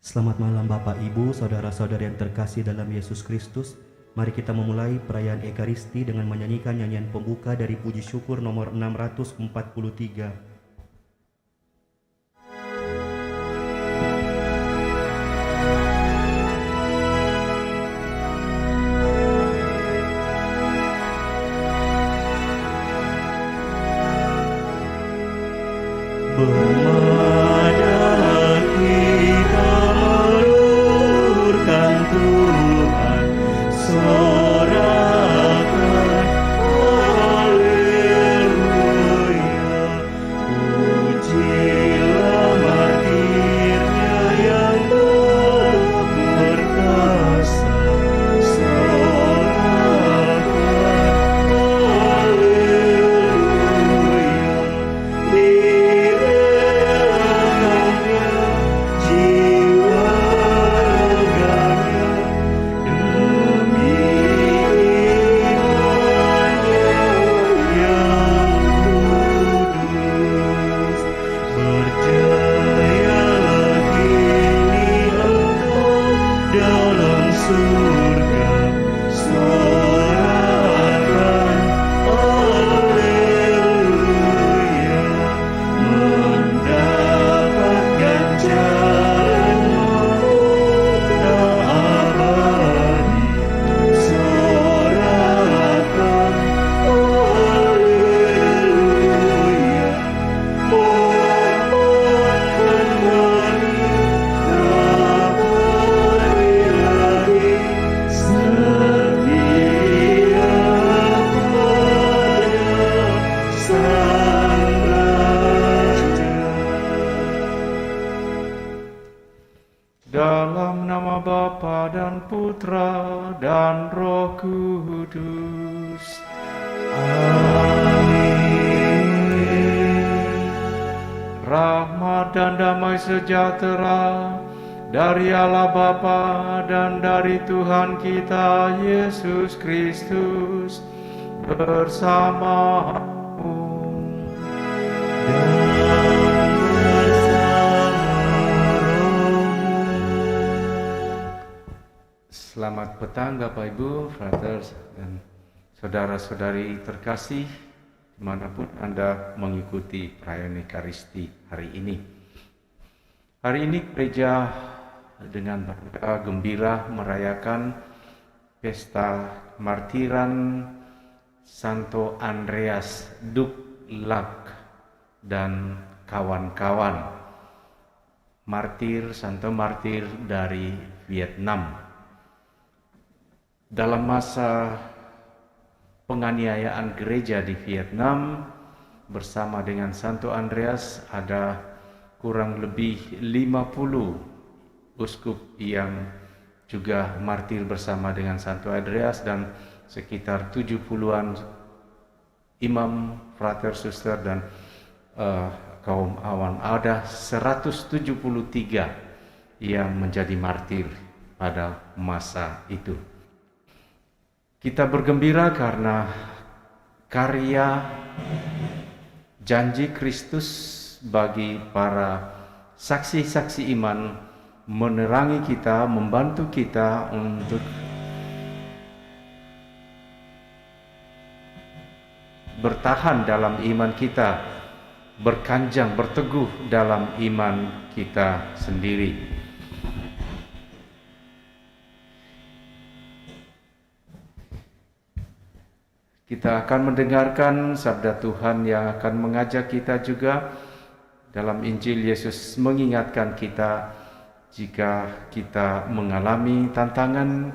Selamat malam Bapak Ibu, saudara-saudari yang terkasih dalam Yesus Kristus. Mari kita memulai perayaan Ekaristi dengan menyanyikan nyanyian pembuka dari puji syukur nomor 643. Bermadar kita melurkan Tuhan, sorakan haleluya. Pujilah martirnya yang berperkasa, sorakan haleluya. Direlakannya jiwa raganya demi imannya yang kudus. Berjayalah kini engkau dalam surga, sorakan haleluya. Mendapatkan jalan mahkota abadi, sorakan haleluya. Mohonkan kami berhari-hari setia pada Sang Raja. Dalam nama Bapa dan Putra dan Roh Kudus. Rahmat dan damai sejahtera dari Allah Bapa dan dari Tuhan kita Yesus Kristus bersamamu. Selamat petang Bapak Ibu, fratres dan saudara-saudari terkasih dimanapun Anda mengikuti perayaan Ekaristi hari ini. Hari ini gereja dengan bangga gembira merayakan pesta martiran Santo Andreas Duc Lac dan kawan-kawan, Santo martir dari Vietnam. Dalam masa penganiayaan gereja di Vietnam bersama dengan Santo Andreas ada kurang lebih 50 uskup yang juga martir bersama dengan Santo Andreas dan sekitar 70-an imam, frater, suster dan kaum awam. Ada 173 yang menjadi martir pada masa itu. Kita bergembira karena karya janji Kristus bagi para saksi-saksi iman menerangi kita, membantu kita untuk bertahan dalam iman kita, berkanjang, berteguh dalam iman kita sendiri. Kita akan mendengarkan sabda Tuhan yang akan mengajak kita juga dalam Injil. Yesus mengingatkan kita, jika kita mengalami tantangan,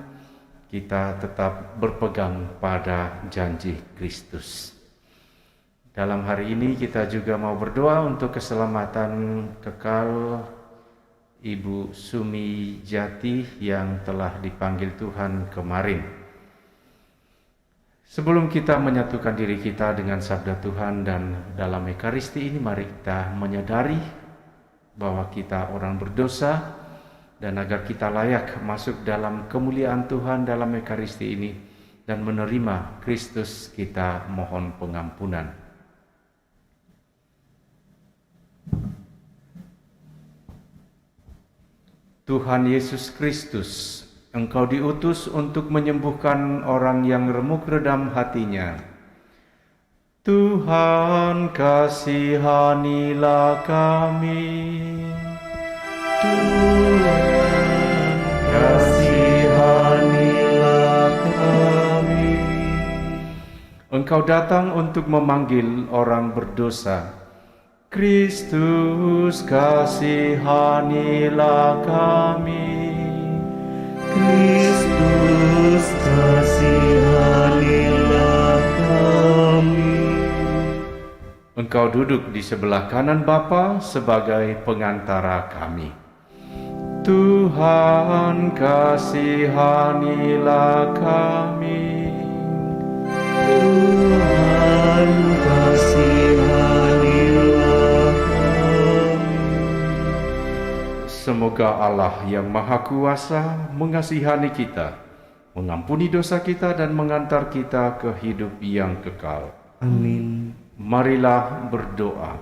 kita tetap berpegang pada janji Kristus. Dalam hari ini kita juga mau berdoa untuk keselamatan kekal Ibu Sumi Jati yang telah dipanggil Tuhan kemarin. Sebelum kita menyatukan diri kita dengan sabda Tuhan dan dalam Ekaristi ini, mari kita menyadari bahwa kita orang berdosa, dan agar kita layak masuk dalam kemuliaan Tuhan dalam Ekaristi ini dan menerima Kristus, kita mohon pengampunan. Tuhan Yesus Kristus, Engkau diutus untuk menyembuhkan orang yang remuk redam hatinya. Tuhan, kasihanilah kami. Tuhan, kasihanilah kami. Engkau datang untuk memanggil orang berdosa. Kristus, kasihanilah kami. Kristus, kasihanilah kami. Engkau duduk di sebelah kanan Bapa sebagai pengantara kami. Tuhan, kasihanilah kami. Tuhan, kasihanilah kami. Semoga Allah yang Maha Kuasa mengasihani kita, mengampuni dosa kita dan mengantar kita ke hidup yang kekal. Amin. Marilah berdoa.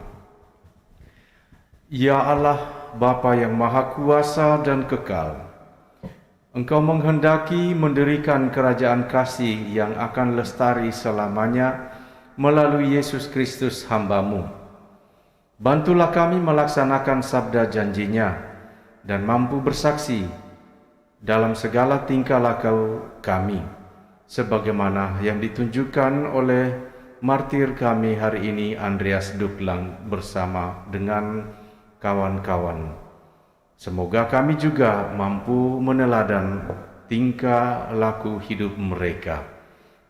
Ya Allah, Bapa yang Maha Kuasa dan kekal, Engkau menghendaki mendirikan kerajaan kasih yang akan lestari selamanya melalui Yesus Kristus hamba-Mu. Bantulah kami melaksanakan sabda janji-Nya dan mampu bersaksi dalam segala tingkah laku kami, sebagaimana yang ditunjukkan oleh martir kami hari ini, Andreas Duklang, bersama dengan kawan-kawan. Semoga kami juga mampu meneladan tingkah laku hidup mereka.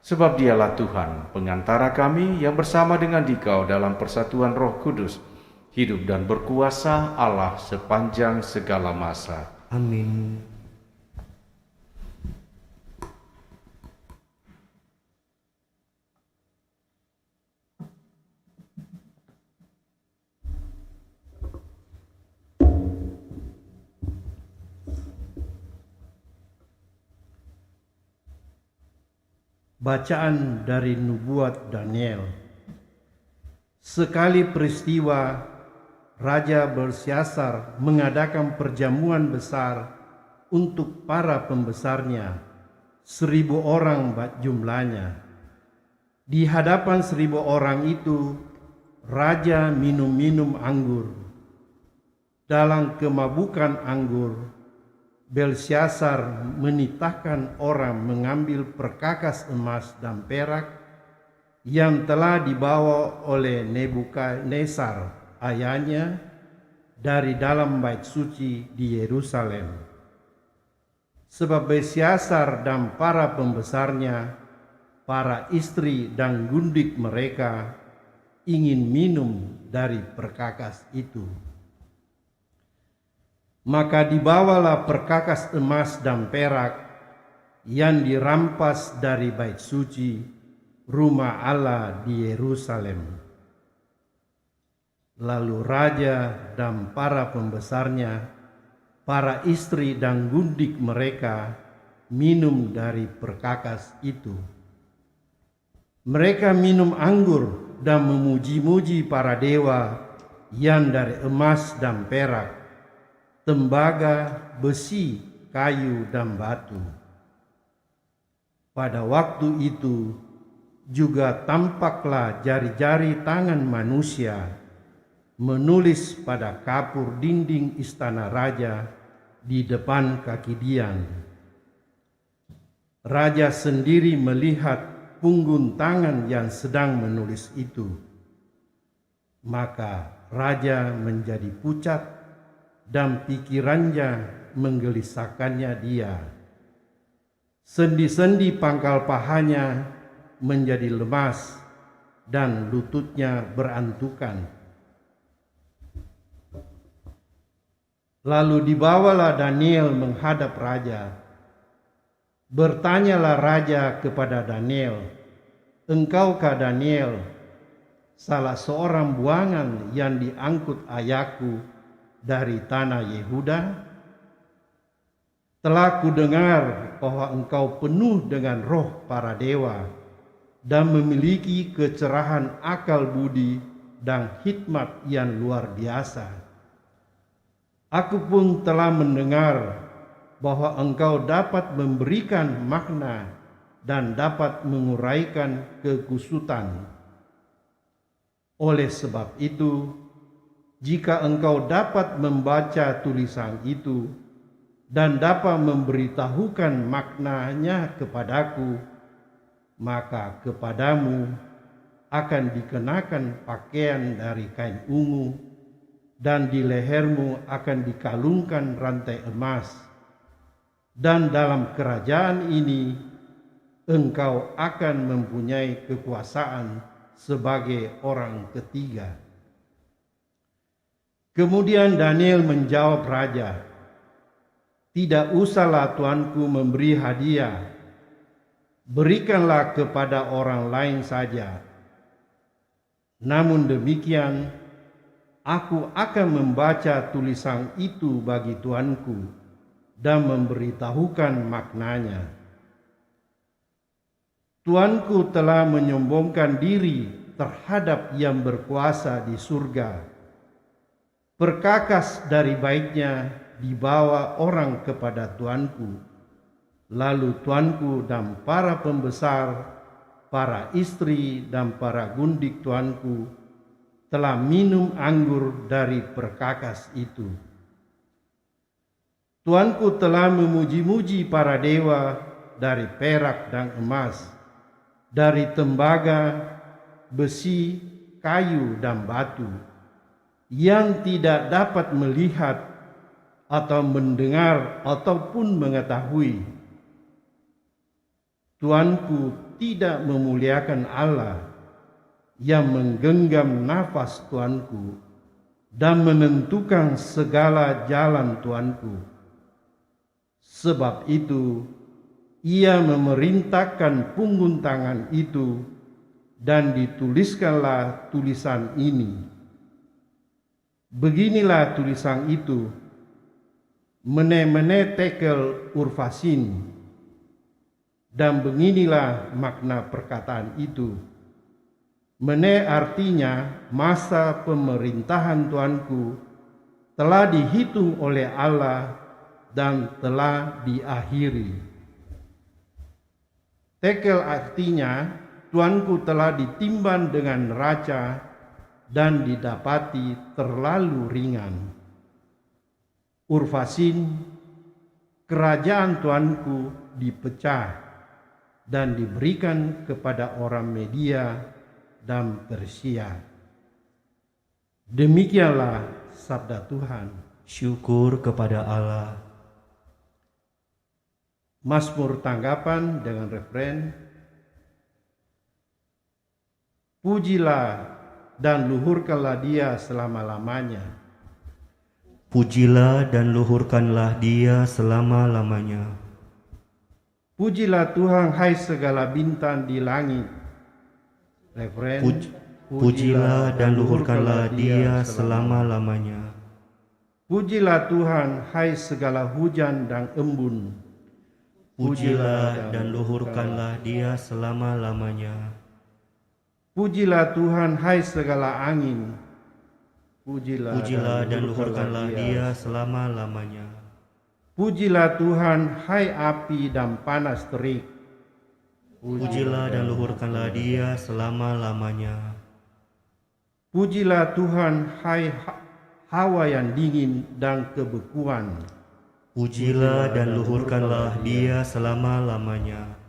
Sebab Dialah Tuhan, pengantara kami yang bersama dengan Dikau dalam persatuan Roh Kudus, hidup dan berkuasa Allah sepanjang segala masa. Amin. Bacaan dari Nubuat Daniel. Sekali peristiwa, Raja Belsyazar mengadakan perjamuan besar untuk para pembesarnya, 1.000 orang jumlahnya. Di hadapan 1.000 orang itu, Raja minum-minum anggur. Dalam kemabukan anggur, Belsyazar menitahkan orang mengambil perkakas emas dan perak yang telah dibawa oleh Nebukadnezar ayahnya dari dalam bait suci di Yerusalem. Sebab Belsyazar dan para pembesarnya, para istri dan gundik mereka ingin minum dari perkakas itu. Maka dibawalah perkakas emas dan perak yang dirampas dari bait suci rumah Allah di Yerusalem. Lalu raja dan para pembesarnya, para istri dan gundik mereka minum dari perkakas itu. Mereka minum anggur dan memuji-muji para dewa yang dari emas dan perak, tembaga, besi, kayu, dan batu. Pada waktu itu juga tampaklah jari-jari tangan manusia menulis pada kapur dinding istana raja di depan kaki Dian. Raja sendiri melihat punggung tangan yang sedang menulis itu. Maka raja menjadi pucat dan pikirannya menggelisahkannya dia. Sendi-sendi pangkal pahanya menjadi lemas dan lututnya berantukan. Lalu dibawalah Daniel menghadap raja. Bertanyalah raja kepada Daniel, "Engkaukah Daniel, salah seorang buangan yang diangkut ayahku dari tanah Yehuda? Telah kudengar bahwa engkau penuh dengan roh para dewa dan memiliki kecerahan akal budi dan hikmat yang luar biasa. Aku pun telah mendengar bahwa engkau dapat memberikan makna dan dapat menguraikan kekusutan. Oleh sebab itu, jika engkau dapat membaca tulisan itu dan dapat memberitahukan maknanya kepadaku, maka kepadamu akan dikenakan pakaian dari kain ungu, dan di lehermu akan dikalungkan rantai emas. Dan dalam kerajaan ini engkau akan mempunyai kekuasaan sebagai orang ketiga. Kemudian Daniel menjawab raja, "Tidak usahlah tuanku memberi hadiah, berikanlah kepada orang lain saja. Namun demikian, aku akan membaca tulisan itu bagi tuanku dan memberitahukan maknanya. Tuanku telah menyombongkan diri terhadap yang berkuasa di surga. Perkakas dari baiknya dibawa orang kepada tuanku. Lalu tuanku dan para pembesar, para istri dan para gundik tuanku telah minum anggur dari perkakas itu. Tuanku telah memuji-muji para dewa dari perak dan emas, dari tembaga, besi, kayu, dan batu, yang tidak dapat melihat atau mendengar ataupun mengetahui. Tuanku tidak memuliakan Allah yang menggenggam nafas tuanku dan menentukan segala jalan tuanku. Sebab itu, ia memerintahkan punggung tangan itu dan dituliskanlah tulisan ini. Beginilah tulisan itu, Mene Tekel Urfasin. Dan beginilah makna perkataan itu. Mene artinya masa pemerintahan tuanku telah dihitung oleh Allah dan telah diakhiri. Tekel artinya tuanku telah ditimbang dengan neraca dan didapati terlalu ringan. Urfasin, kerajaan tuanku dipecah dan diberikan kepada orang Media dan Persia. Demikianlah sabda Tuhan. Syukur kepada Allah. Mazmur tanggapan dengan referen, pujilah dan luhurkanlah Dia selama-lamanya. Pujilah dan luhurkanlah Dia selama-lamanya. Pujilah Tuhan hai segala bintang di langit. Referen, Pujilah dan luhurkanlah Dia selama-lamanya. Pujilah Tuhan hai segala hujan dan embun. Pujilah dan luhurkanlah Dia selama-lamanya. Pujilah Tuhan hai segala angin. Pujilah dan luhurkanlah Dia selama-lamanya. Pujilah Tuhan hai api dan panas terik. Pujilah dan luhurkanlah Dia selama-lamanya. Pujilah Tuhan hai hawa yang dingin dan kebekuan. Pujilah dan luhurkanlah Dia selama-lamanya.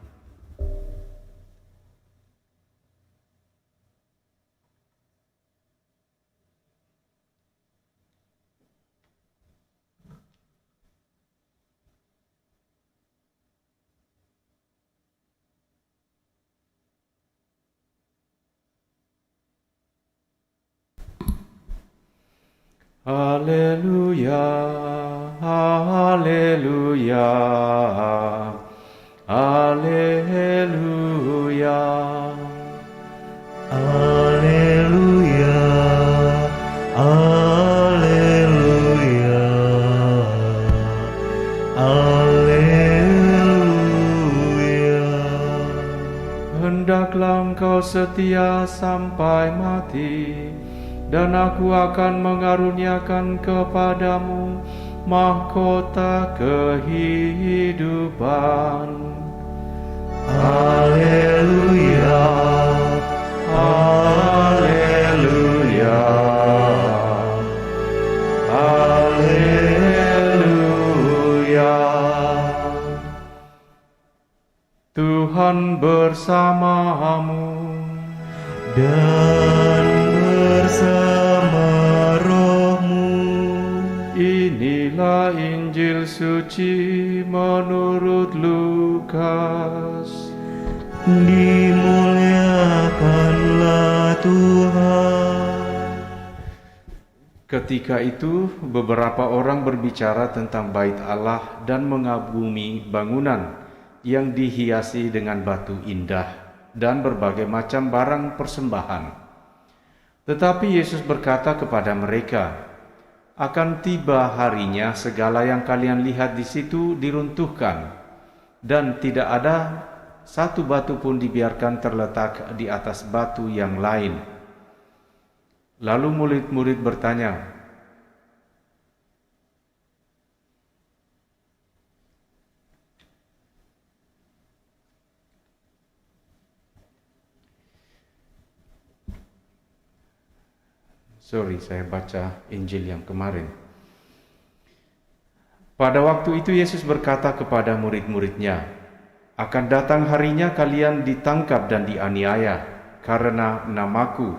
Haleluya, haleluya, haleluya. Haleluya, haleluya, haleluya. Hendaklah engkau setia sampai mati, dan aku akan mengaruniakan kepadamu mahkota kehidupan. Haleluya, haleluya, haleluya. Tuhan bersamamu dan bersama rohmu. Inilah Injil suci menurut Lukas. Dimuliakanlah Tuhan. Ketika itu beberapa orang berbicara tentang bait Allah dan mengagumi bangunan yang dihiasi dengan batu indah dan berbagai macam barang persembahan. Tetapi Yesus berkata kepada mereka, akan tiba harinya segala yang kalian lihat di situ diruntuhkan, dan tidak ada satu batu pun dibiarkan terletak di atas batu yang lain. Lalu murid-murid bertanya, saya baca Injil yang kemarin. Pada waktu itu Yesus berkata kepada murid-muridnya, akan datang harinya kalian ditangkap dan dianiaya karena namaku.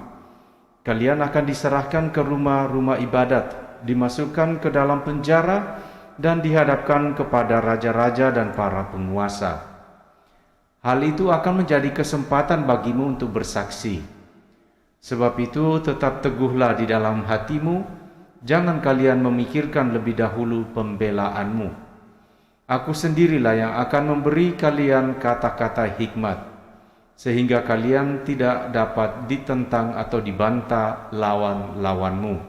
Kalian akan diserahkan ke rumah-rumah ibadat, dimasukkan ke dalam penjara, dan dihadapkan kepada raja-raja dan para penguasa. Hal itu akan menjadi kesempatan bagimu untuk bersaksi. Sebab itu tetap teguhlah di dalam hatimu, jangan kalian memikirkan lebih dahulu pembelaanmu. Aku sendirilah yang akan memberi kalian kata-kata hikmat, sehingga kalian tidak dapat ditentang atau dibantah lawan-lawanmu.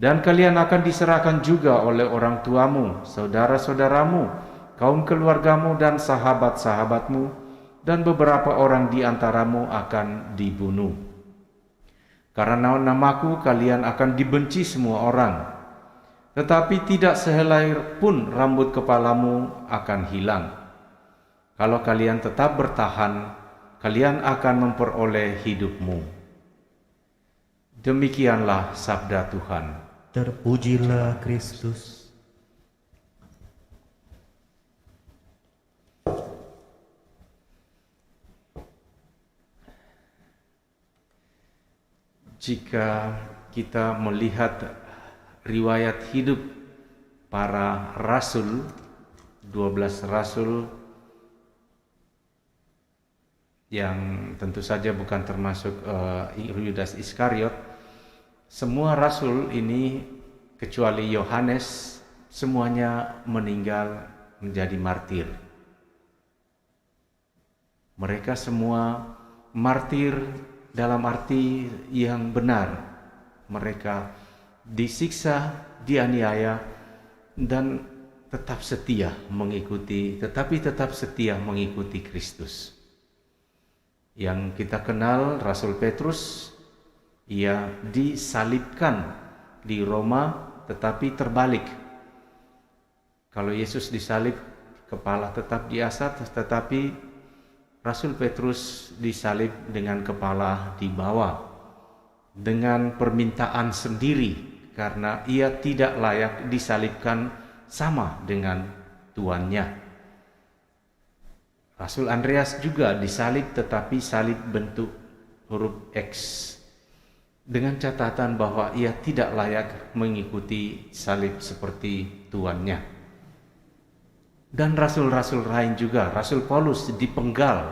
Dan kalian akan diserahkan juga oleh orang tuamu, saudara-saudaramu, kaum keluargamu dan sahabat-sahabatmu, dan beberapa orang di antaramu akan dibunuh. Karena namaku kalian akan dibenci semua orang. Tetapi tidak sehelai pun rambut kepalamu akan hilang. Kalau kalian tetap bertahan, kalian akan memperoleh hidupmu. Demikianlah sabda Tuhan. Terpujilah Kristus. Jika kita melihat riwayat hidup para rasul, 12 rasul yang tentu saja bukan termasuk Yudas Iskariot, semua rasul ini kecuali Yohanes semuanya meninggal menjadi martir. Mereka semua martir dalam arti yang benar. Mereka disiksa, dianiaya, dan tetap setia mengikuti Kristus. Yang kita kenal Rasul Petrus, ia disalibkan di Roma tetapi terbalik. Kalau Yesus disalib, kepala tetap di atas, tetapi Rasul Petrus disalib dengan kepala di bawah, dengan permintaan sendiri, karena ia tidak layak disalibkan sama dengan tuannya. Rasul Andreas juga disalib, tetapi salib bentuk huruf X, dengan catatan bahwa ia tidak layak mengikuti salib seperti tuannya. Dan rasul-rasul lain juga, Rasul Paulus dipenggal.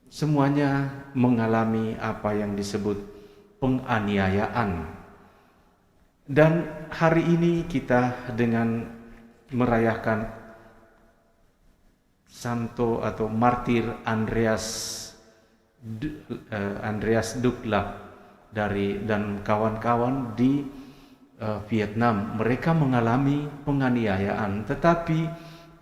Semuanya mengalami apa yang disebut penganiayaan. Dan hari ini kita dengan merayakan Santo atau martir Andreas Dukla dan kawan-kawan di Vietnam. Mereka mengalami penganiayaan, tetapi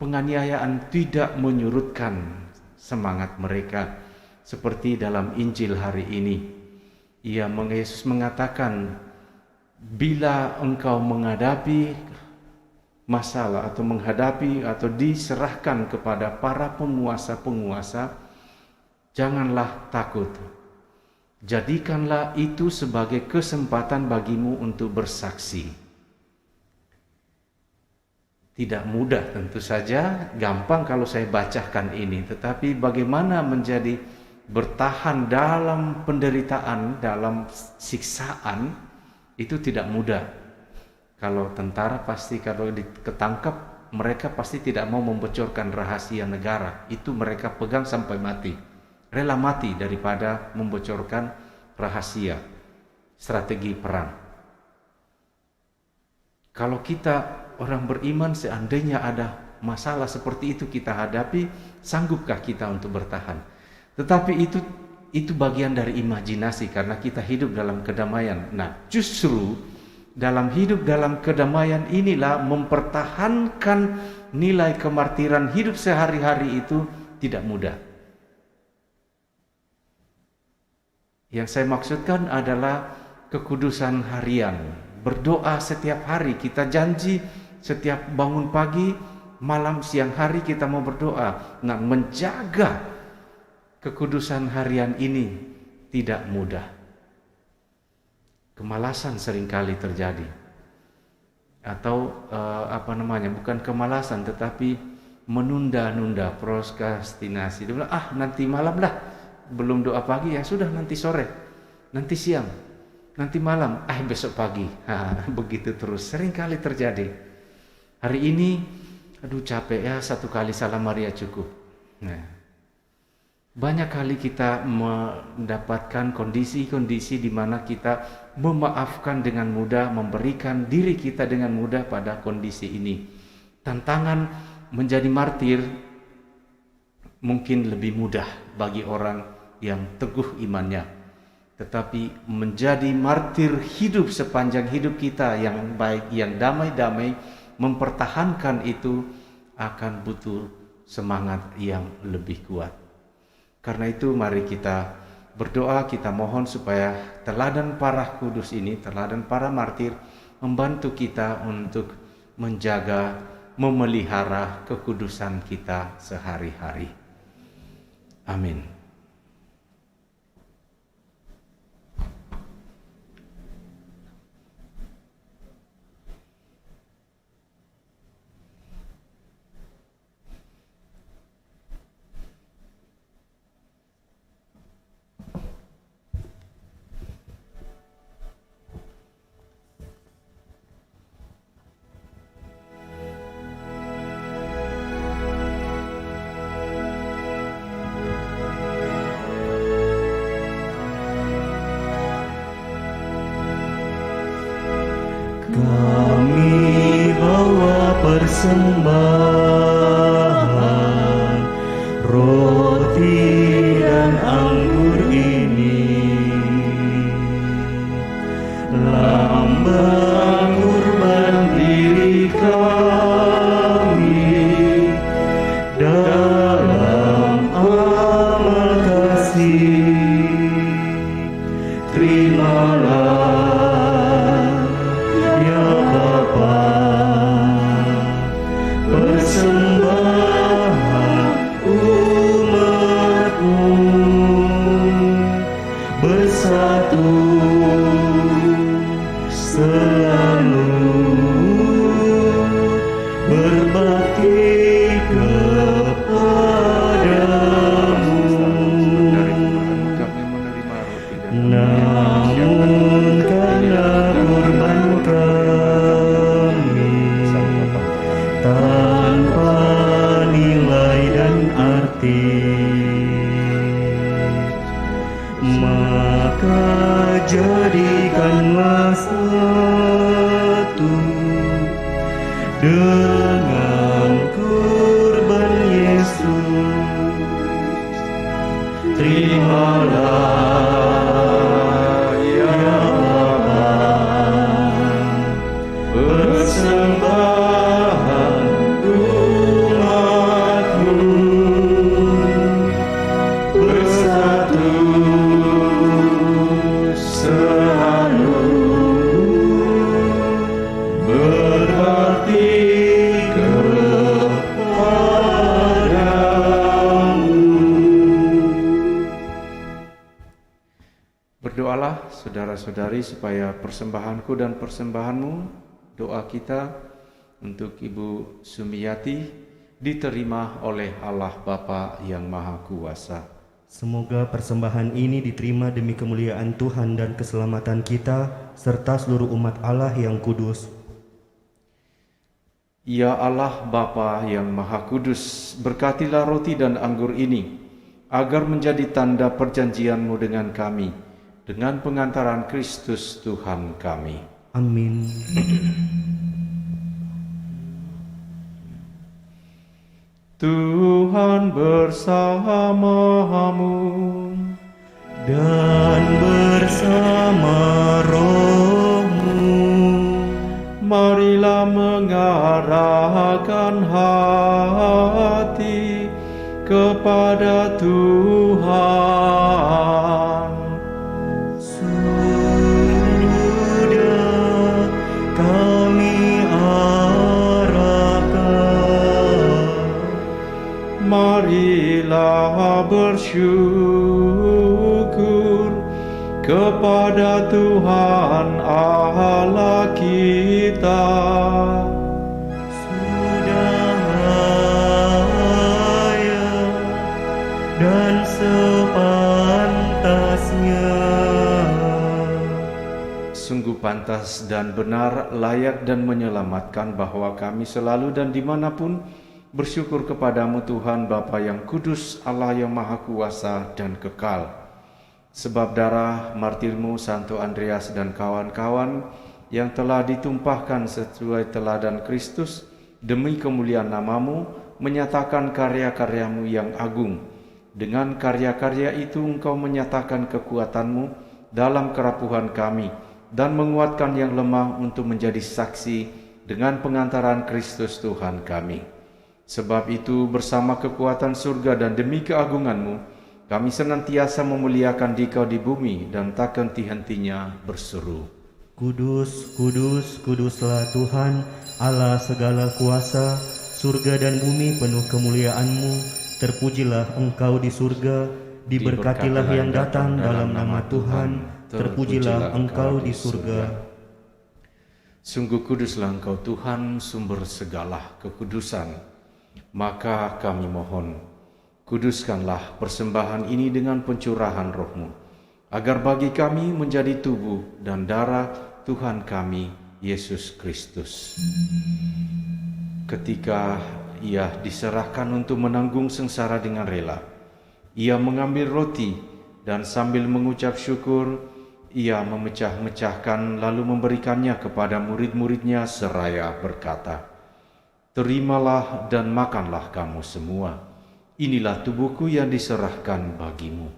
penganiayaan tidak menyurutkan semangat mereka seperti dalam Injil hari ini. Yesus mengatakan, bila engkau menghadapi masalah atau menghadapi atau diserahkan kepada para penguasa-penguasa, janganlah takut. Jadikanlah itu sebagai kesempatan bagimu untuk bersaksi. Tidak mudah tentu saja, gampang kalau saya bacakan ini, tetapi bagaimana menjadi bertahan dalam penderitaan, dalam siksaan, itu tidak mudah. Kalau tentara pasti kalau ketangkap, mereka pasti tidak mau membocorkan rahasia negara. Itu mereka pegang sampai mati. Rela mati daripada membocorkan rahasia strategi perang. Kalau kita orang beriman, seandainya ada masalah seperti itu kita hadapi, sanggupkah kita untuk bertahan? Tetapi itu bagian dari imajinasi karena kita hidup dalam kedamaian. Nah, justru dalam hidup dalam kedamaian inilah mempertahankan nilai kemartiran hidup sehari-hari itu tidak mudah. Yang saya maksudkan adalah kekudusan harian. Berdoa setiap hari, kita janji setiap bangun pagi, malam, siang hari kita mau berdoa. Nah, menjaga kekudusan harian ini tidak mudah. Kemalasan seringkali terjadi. Atau bukan kemalasan tetapi menunda-nunda, prokrastinasi. Dia bilang, nanti malam lah, belum doa pagi, ya sudah nanti sore, nanti siang, nanti malam, besok pagi. Begitu terus, seringkali terjadi. Hari ini, aduh capek ya, 1 kali salam Maria cukup. Nah, banyak kali kita mendapatkan kondisi-kondisi di mana kita memaafkan dengan mudah, memberikan diri kita dengan mudah pada kondisi ini. Tantangan menjadi martir mungkin lebih mudah bagi orang yang teguh imannya. Tetapi menjadi martir hidup sepanjang hidup kita yang baik, yang damai-damai, mempertahankan itu akan butuh semangat yang lebih kuat. Karena itu mari kita berdoa, kita mohon supaya teladan para kudus ini, teladan para martir, membantu kita untuk menjaga, memelihara kekudusan kita sehari-hari. Amin. Kami bawa persembahan roti dan anggur ini, lambang kurban diri kami dalam amal kasih. Terimalah persembahan umatmu, bersatu selalu berbakti kepadamu. Namun karena kurban kami tanpa nilai dan arti, maka jadikanlah satu dengan kurban Yesus. Terimalah ya Bapa persembahan umatmu, bersatu saudara-saudari supaya persembahanku dan persembahanmu, doa kita untuk Ibu Sumiyati diterima oleh Allah Bapa yang Maha Kuasa. Semoga persembahan ini diterima demi kemuliaan Tuhan dan keselamatan kita, serta seluruh umat Allah yang kudus. Ya Allah Bapa yang Maha Kudus, berkatilah roti dan anggur ini, agar menjadi tanda perjanjian-Mu dengan kami, dengan pengantaran Kristus Tuhan kami. Amin. Tuhan bersamamu Dan bersama rohmu, marilah mengarahkan hati kepada Tuhan. sudah kami arahkan. Marilah bersyukur kepada Tuhan Allah kita. Sudah layak dan sepantasnya. Sungguh pantas dan benar, layak dan menyelamatkan bahwa kami selalu dan dimanapun bersyukur kepadamu Tuhan Bapa yang kudus, Allah yang maha kuasa dan kekal. Sebab darah martirmu Santo Andreas dan kawan-kawan yang telah ditumpahkan sesuai teladan Kristus demi kemuliaan namamu, menyatakan karya-karyamu yang agung. Dengan karya-karya itu engkau menyatakan kekuatanmu dalam kerapuhan kami dan menguatkan yang lemah untuk menjadi saksi dengan pengantaran Kristus Tuhan kami. Sebab itu bersama kekuatan surga dan demi keagunganmu, kami senantiasa memuliakan Dikau di bumi dan tak henti-hentinya berseru. Kudus, kudus, kuduslah Tuhan, Allah segala kuasa, surga dan bumi penuh kemuliaan-Mu. Terpujilah Engkau di surga, diberkatilah yang datang dalam nama Tuhan, terpujilah Engkau di surga. Sungguh kuduslah Engkau Tuhan, sumber segala kekudusan. Maka kami mohon, kuduskanlah persembahan ini dengan pencurahan roh-Mu, agar bagi kami menjadi tubuh dan darah Tuhan kami, Yesus Kristus. Ketika Ia diserahkan untuk menanggung sengsara dengan rela, Ia mengambil roti dan sambil mengucap syukur, Ia memecah-mecahkan lalu memberikannya kepada murid-muridnya seraya berkata, "Terimalah dan makanlah kamu semua. Inilah tubuhku yang diserahkan bagimu."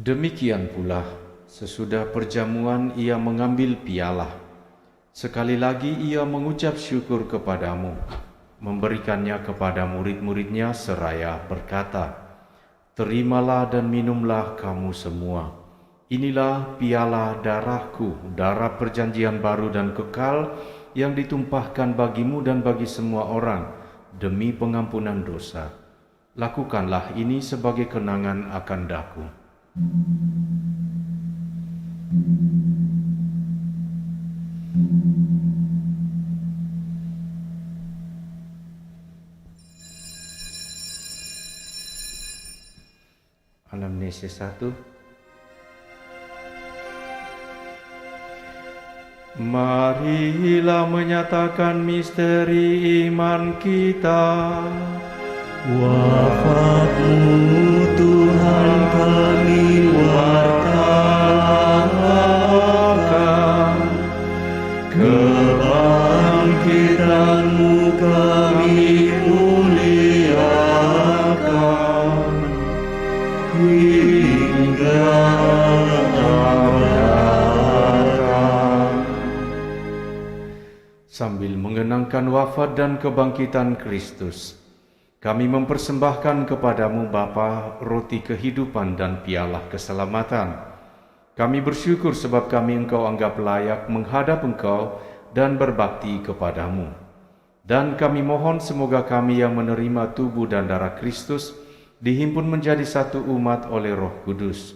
Demikian pula, sesudah perjamuan ia mengambil piala. Sekali lagi ia mengucap syukur kepadamu, memberikannya kepada murid-muridnya seraya berkata, "Terimalah dan minumlah kamu semua. Inilah piala darahku, darah perjanjian baru dan kekal yang ditumpahkan bagimu dan bagi semua orang demi pengampunan dosa. Lakukanlah ini sebagai kenangan akan daku." Anamnesis 1. Marilah menyatakan misteri iman kita. Wafat-Mu Tuhan kami wartakan, kebangkitan-Mu kami muliakan, hingga akhir. Sambil mengenangkan wafat dan kebangkitan Kristus, Kami mempersembahkan kepadamu Bapa roti kehidupan dan piala keselamatan. Kami bersyukur sebab kami Engkau anggap layak menghadap Engkau dan berbakti kepadamu. Dan kami mohon semoga kami yang menerima tubuh dan darah Kristus dihimpun menjadi satu umat oleh Roh Kudus.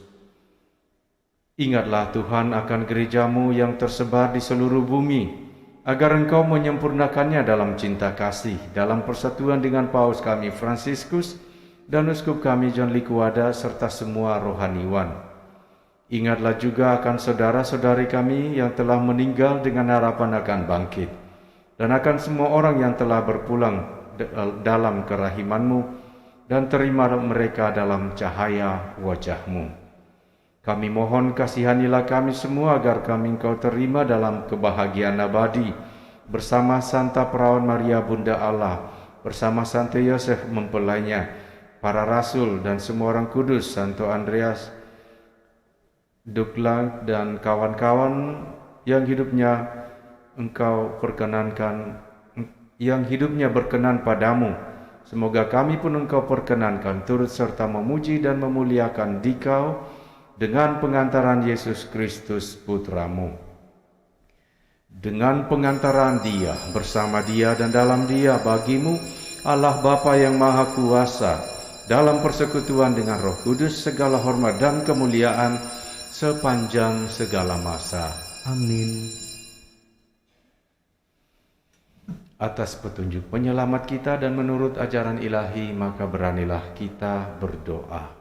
Ingatlah Tuhan akan gerejamu yang tersebar di seluruh bumi, agar Engkau menyempurnakannya dalam cinta kasih, dalam persatuan dengan Paus kami Fransiskus dan Uskup kami John Licuada serta semua rohaniwan. Ingatlah juga akan saudara-saudari kami yang telah meninggal dengan harapan akan bangkit, dan akan semua orang yang telah berpulang dalam kerahiman-Mu, dan terima mereka dalam cahaya wajah-Mu. Kami mohon kasihanilah kami semua agar kami Engkau terima dalam kebahagiaan abadi bersama Santa Perawan Maria Bunda Allah, bersama Santo Yosef mempelainya, para rasul dan semua orang kudus, Santo Andreas, Duklang dan kawan-kawan yang hidupnya Engkau perkenankan, yang hidupnya berkenan padamu. Semoga kami pun Engkau perkenankan turut serta memuji dan memuliakan Dikau dengan pengantaran Yesus Kristus Putramu. Dengan pengantaran Dia, bersama Dia dan dalam Dia bagimu, Allah Bapa yang Maha Kuasa, dalam persekutuan dengan Roh Kudus, segala hormat dan kemuliaan sepanjang segala masa. Amin. Atas petunjuk penyelamat kita dan menurut ajaran ilahi, maka beranilah kita berdoa.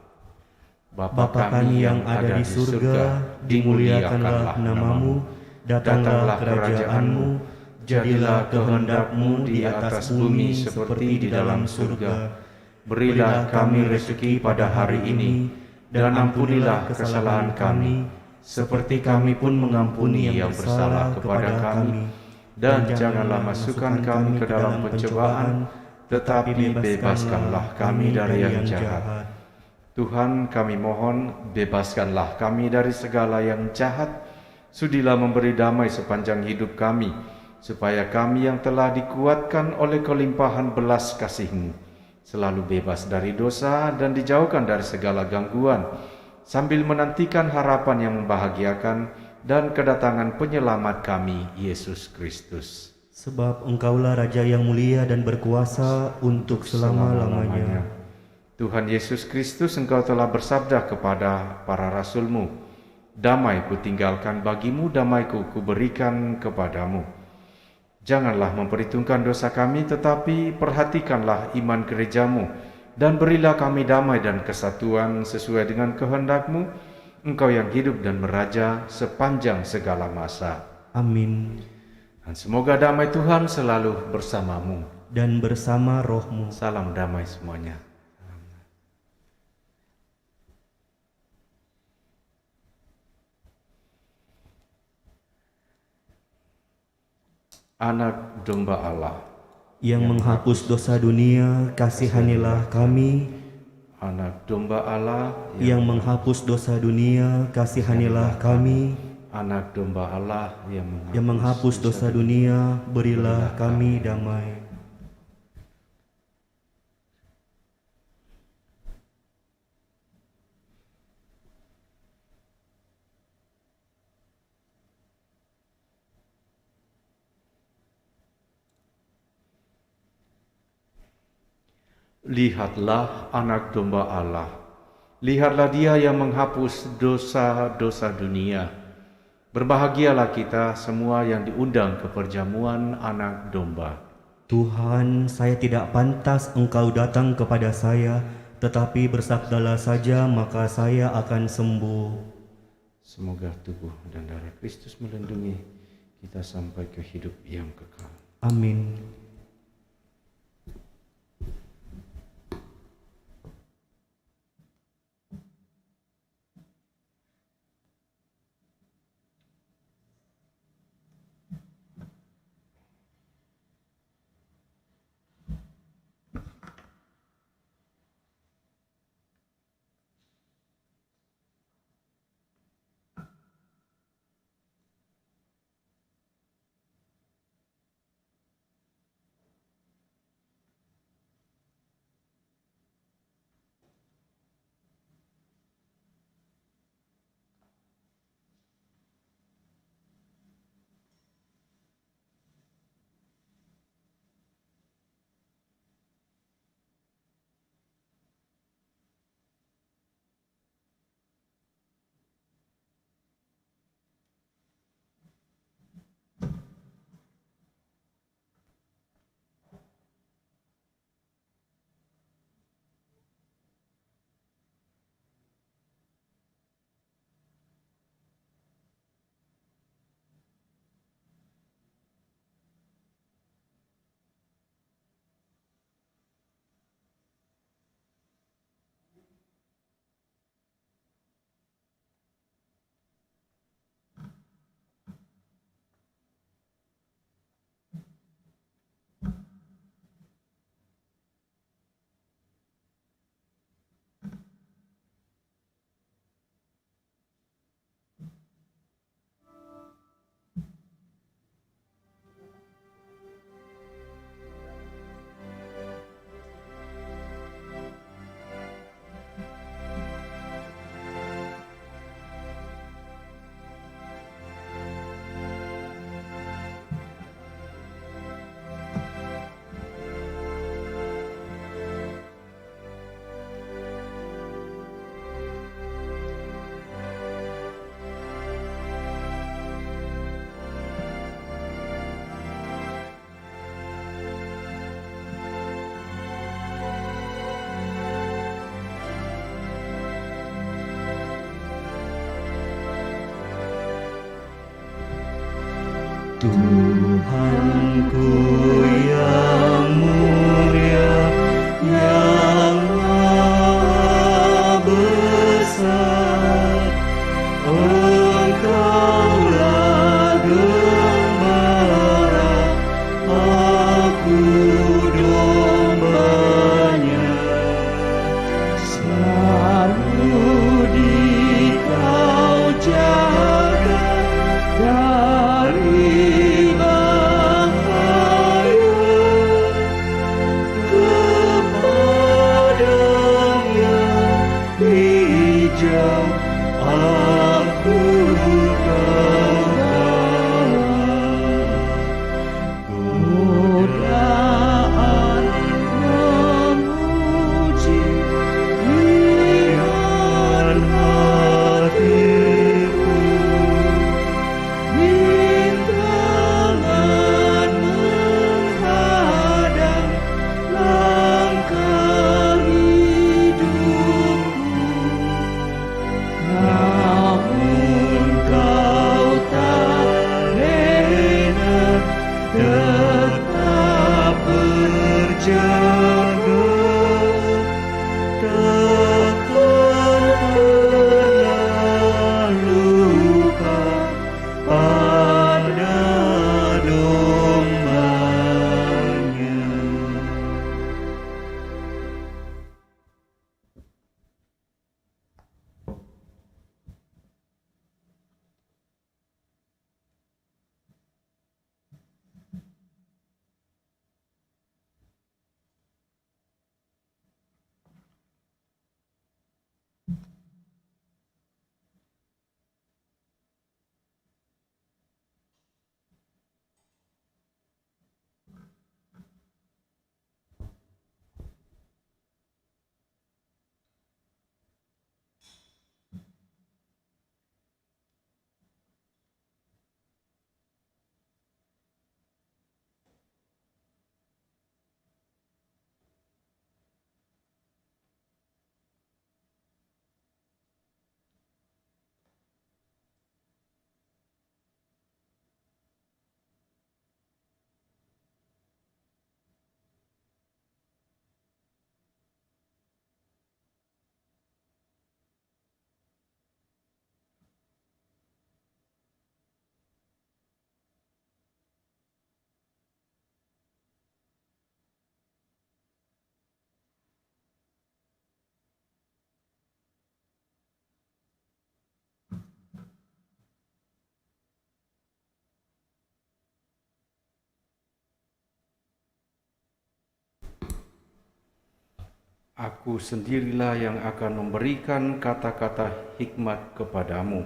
Bapa kami yang ada di surga, dimuliakanlah namamu, datanglah kerajaan-Mu, jadilah kehendak-Mu di atas bumi seperti di dalam surga. Berilah kami rezeki pada hari ini, dan ampunilah kesalahan kami, seperti kami pun mengampuni yang bersalah kepada kami. Dan janganlah masukkan kami ke dalam pencobaan, tetapi bebaskanlah kami dari yang jahat. Tuhan, kami mohon, bebaskanlah kami dari segala yang jahat. Sudilah memberi damai sepanjang hidup kami, supaya kami yang telah dikuatkan oleh kelimpahan belas kasih-Mu selalu bebas dari dosa dan dijauhkan dari segala gangguan, sambil menantikan harapan yang membahagiakan dan kedatangan penyelamat kami, Yesus Kristus. Sebab Engkaulah Raja yang mulia dan berkuasa untuk selama-lamanya. Tuhan Yesus Kristus, Engkau telah bersabda kepada para rasul-Mu, "Damai kutinggalkan bagimu, damaiku kuberikan kepadamu." Janganlah memperhitungkan dosa kami, tetapi perhatikanlah iman gereja-Mu, dan berilah kami damai dan kesatuan sesuai dengan kehendak-Mu, Engkau yang hidup dan meraja sepanjang segala masa. Amin. Dan semoga damai Tuhan selalu bersamamu. Dan bersama rohmu. Salam damai semuanya. Anak domba Allah yang menghapus dosa dunia, kasihanilah kami. Anak domba Allah yang menghapus dosa dunia, kasihanilah kami. Anak domba Allah yang menghapus dosa dunia, berilah kami damai. Lihatlah anak domba Allah. Lihatlah Dia yang menghapus dosa-dosa dunia. Berbahagialah kita semua yang diundang ke perjamuan anak domba. Tuhan, saya tidak pantas Engkau datang kepada saya, tetapi bersabdalah saja maka saya akan sembuh. Semoga tubuh dan darah Kristus melindungi kita sampai ke hidup yang kekal. Amin. Tuhanku yang mulia, yang maha besar, Engkaulah gembala, aku dombanya. Selalu Dikau jaga dari bahaya, kepadanya hijau aku kau bawa. Godaan memuji iman hatiku, rintangan menghadang langkah hidupku. Namun kau tak lena, tetap berjaga, takkan pernah lupa pada dombanya. Aku sendirilah yang akan memberikan kata-kata hikmat kepadamu,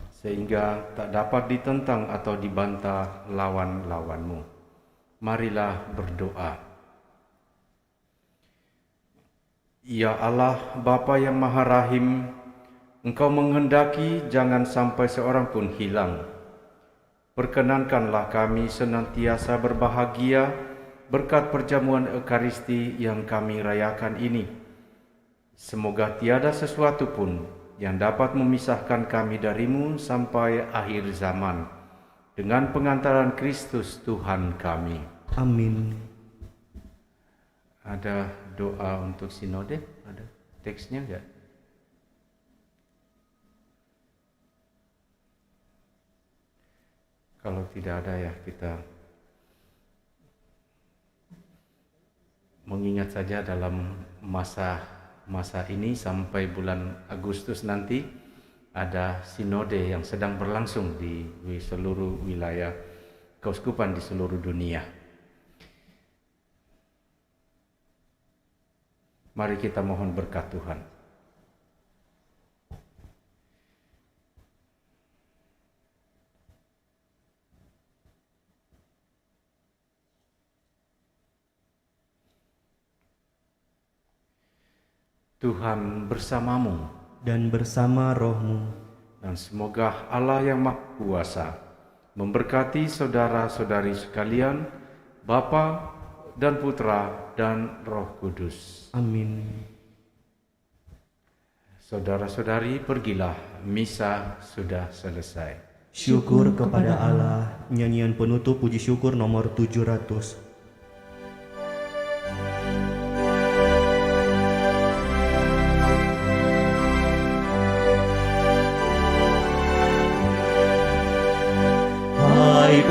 sehingga tak dapat ditentang atau dibantah lawan-lawanmu. Marilah berdoa. Ya Allah, Bapa yang Maha Rahim, Engkau menghendaki jangan sampai seorang pun hilang. Perkenankanlah kami senantiasa berbahagia berkat perjamuan Ekaristi yang kami rayakan ini. Semoga tiada sesuatu pun yang dapat memisahkan kami darimu sampai akhir zaman. Dengan pengantaran Kristus Tuhan kami. Amin. Ada doa untuk sinode? Ada teksnya enggak? Kalau tidak ada ya kita mengingat saja dalam masa ini sampai bulan Agustus nanti ada sinode yang sedang berlangsung di seluruh wilayah keuskupan di seluruh dunia. Mari kita mohon berkat Tuhan. Tuhan bersamamu dan bersama rohmu. Dan semoga Allah yang Maha Kuasa memberkati saudara-saudari sekalian, Bapa dan Putra dan Roh Kudus. Amin. Saudara-saudari, pergilah, misa sudah selesai. Syukur kepada Allah. Nyanyian penutup puji syukur nomor 700. Hai